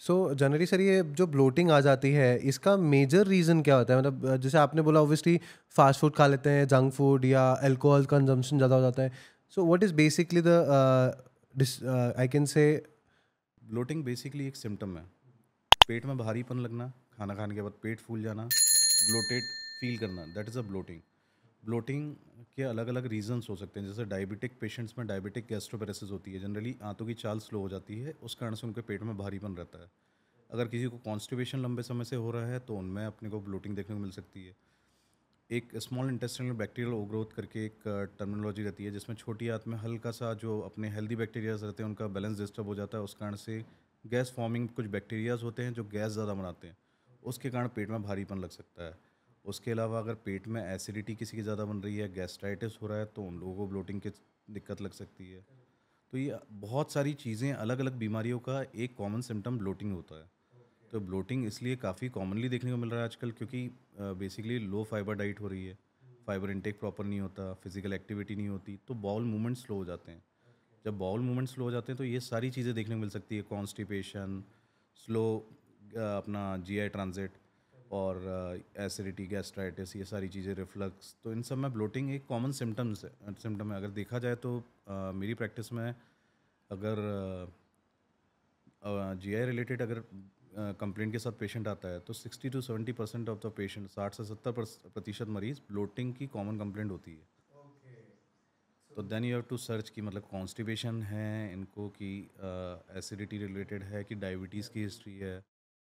So generally sir ये जो bloating आ जाती है इसका मेजर रीज़न क्या होता है? मतलब जैसे आपने बोला ऑब्वियसली फास्ट फूड खा लेते हैं, जंक फूड या अल्कोहल कंजम्पशन ज़्यादा हो जाता है। So what is basically the I can say bloating basically एक सिम्टम है। पेट में भारीपन लगना, खाना खाने के बाद पेट फूल जाना, ब्लोटेड फील करना, that is a bloating. Bloating के अलग अलग रीजंस हो सकते हैं, जैसे डायबिटिक पेशेंट्स में डायबिटिक गैस्ट्रोपेरेसिस होती है, जनरली आंतों की चाल स्लो हो जाती है, उस कारण से उनके पेट में भारीपन रहता है। अगर किसी को कॉन्स्टिपेशन लंबे समय से हो रहा है तो उनमें अपने को ब्लोटिंग देखने को मिल सकती है। एक स्मॉल इंटेस्टाइनल बैक्टीरियल ओवरग्रोथ करके एक टर्मिनोलॉजी रहती है, जिसमें छोटी आंत में हल्का सा जो अपने हेल्दी बैक्टीरियाज रहते हैं उनका बैलेंस डिस्टर्ब हो जाता है, उस कारण से गैस फॉर्मिंग कुछ बैक्टीरियाज होते हैं जो गैस ज़्यादा बनाते हैं, उसके कारण पेट में भारीपन लग सकता है। उसके अलावा अगर पेट में एसिडिटी किसी की ज़्यादा बन रही है, गैस्ट्राइटिस हो रहा है, तो उन लोगों को ब्लोटिंग की दिक्कत लग सकती है। तो ये बहुत सारी चीज़ें, अलग अलग बीमारियों का एक कॉमन सिम्टम ब्लोटिंग होता है। तो ब्लोटिंग इसलिए काफ़ी कॉमनली देखने को मिल रहा है आजकल, क्योंकि बेसिकली लो फाइबर डाइट हो रही है, फाइबर इनटेक प्रॉपर नहीं होता, फिजिकल एक्टिविटी नहीं होती, तो बाउल मूवमेंट स्लो हो जाते हैं। जब बाउल मूवमेंट स्लो हो जाते हैं तो ये सारी चीज़ें देखने को मिल सकती है, कॉन्स्टिपेशन, स्लो अपना जीआई ट्रांजिट, और एसिडिटी, गैस्ट्राइटिस, ये सारी चीज़ें, रिफ्लक्स, तो इन सब में ब्लोटिंग एक कॉमन सिम्टम है। अगर देखा जाए तो मेरी प्रैक्टिस में अगर जीआई रिलेटेड अगर कंप्लेंट के साथ पेशेंट आता है तो 60 to 70% ऑफ द पेशेंट, 60 से 70% मरीज ब्लोटिंग की कॉमन कंप्लेंट होती है। तो then you have to search कि मतलब कॉन्स्टिपेशन है इनको, कि एसिडिटी रिलेटेड है, कि डायबिटीज़ की हिस्ट्री है।